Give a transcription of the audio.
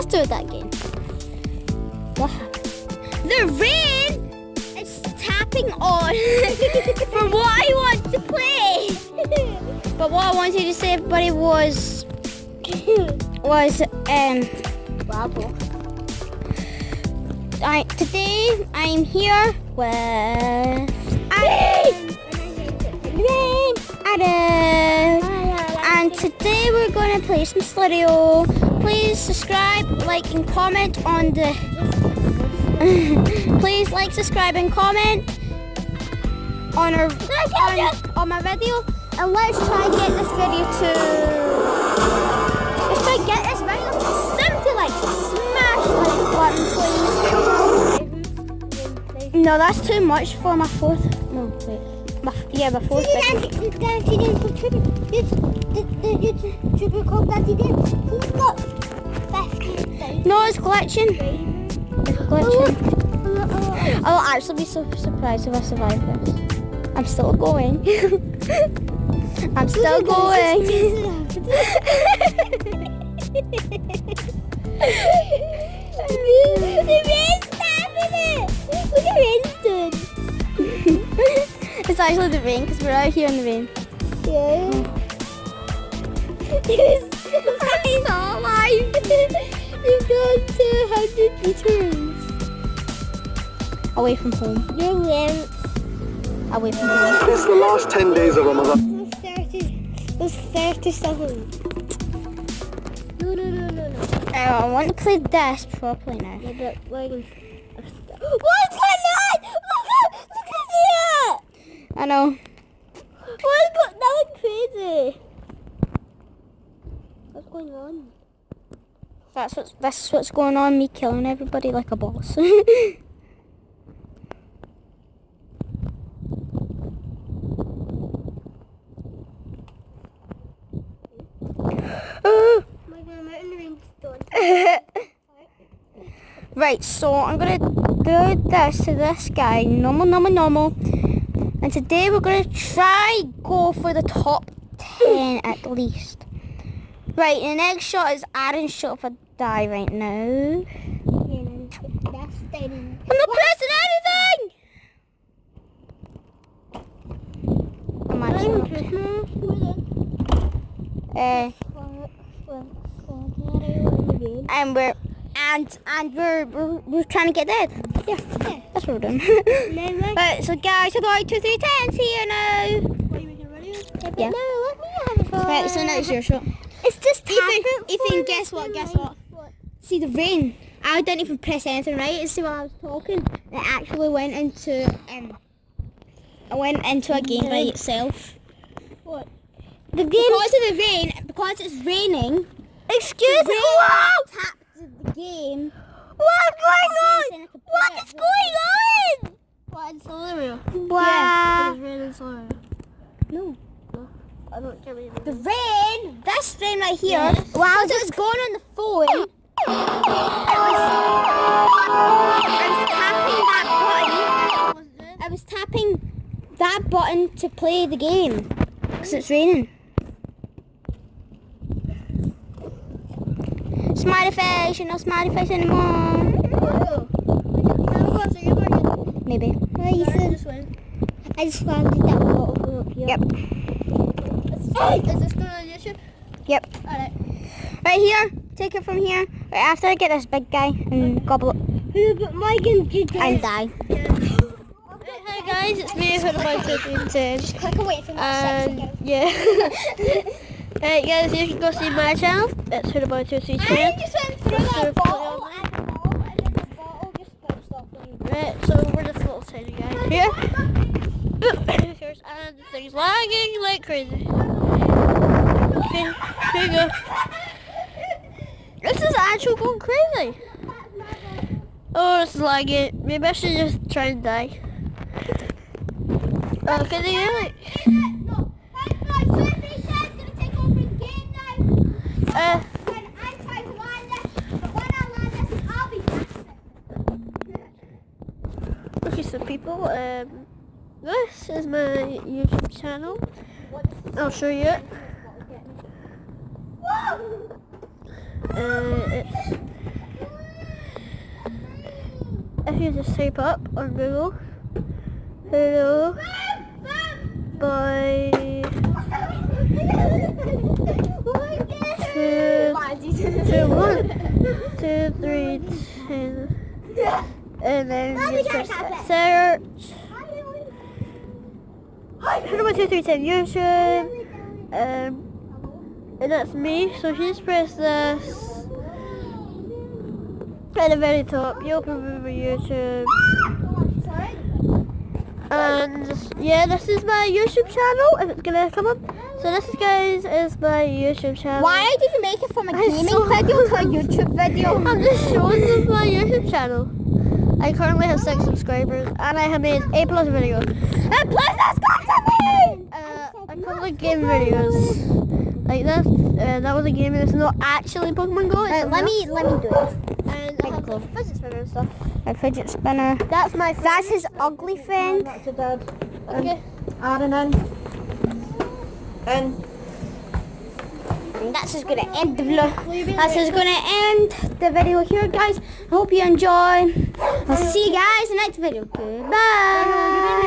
do that again. What happened? The rain is tapping on for what I want to play. But what I wanted to say, everybody, was today I'm here with Adam. And today we're going to play some Slither.io. Please subscribe, like, and comment on the... Please like, subscribe, and comment on on my video. And let's try and get this video to... Let's try and get this video to 70 likes. Smash like button, please. No, that's too much for my fourth. No, wait. My fourth video. The YouTuber called Daddy Dave. He's got 50,000. No, it's glitching. It's glitching. I'll actually be so surprised if I survive this. I'm still going. I'm still going. The rain's tapping it. Look at rain's doing. It's actually the rain because we're out here in the rain. Yeah. I'm so alive. You've gone to 100 meters. Away from home. You went. Away from home. It's the last 10 days of Ramadan. There's 37. No. I want to play this properly now. Yeah, but like, what's going on? Look at it! I know. That looks crazy. What's going on? That's what's going on. Me killing everybody like a boss. Right, so I'm gonna do this to this guy, normal. And today we're gonna try go for the top 10 at least. Right, the next shot is Aaron's shot if I die right now. I'm not pressing anything! I'm actually and we're trying to get dead. Yeah, that's what we're doing. Right, so guys, I got 2, 3, 10s here now. Are you making ready? Yeah. No, let me have a Right, so now it's your shot. It's just Ethan, guess what? See the rain. I didn't even press anything, right? See, while I was talking, it actually went into a game by itself. What? The game because of the rain, because it's raining. Excuse me. Tapped the game. What's going on? What is going on? What in Solarium? Wow. Yeah, it's raining Solarium. No. I don't care what The rain, this rain right here, Yes. while it was going on the phone, I was tapping that button to play the game because it's raining. Smiley face, you're not smiley face anymore. Maybe. I just found that bottle up here. Yep. Is this going on YouTube? Yep. Alright. Right here. Take it from here. Right after I get this big guy and gobble it But Megan did and die. Hi guys, it's me, Hoodabite1310. Just click away from that section. Yeah. Alright guys, you can go see my channel. It's Hoodabite1310. I just went through that bottle and the bottle just bounced off me. Right, so we're just little tiny guys here. And the thing's lagging like crazy. Okay, here you go. This is actually going crazy. Oh, it's lagging. Maybe I should just try and die. Okay, they hear it. Okay, so people, this is my YouTube channel. I'll show you it. It's you just type up on Google. Hello. By 2, 3, 10. And then you just search. Hello, 1, 2, 3, 10 YouTube. And that's me. So if you just press this at the very top, you open my YouTube. And yeah, this is my YouTube channel, if it's gonna come up. So this, guys, is my YouTube channel. Why did you make it from a gaming so- video to a YouTube video? I'm just showing you my YouTube channel. I currently have 6 subscribers and I have made 8+ videos. And plus that's got to me! I put like game videos like this. That was a game, and it's not actually Pokemon Go. It's Right, let me do it. and I have like fidget spinner and stuff. A fidget spinner. That's my That's his ugly friend. That's your dad. okay. Aaron in. In. And that's just gonna end the vlog. That's just gonna end the video here, guys. I hope you enjoy. I'll see you guys in the next video. Goodbye.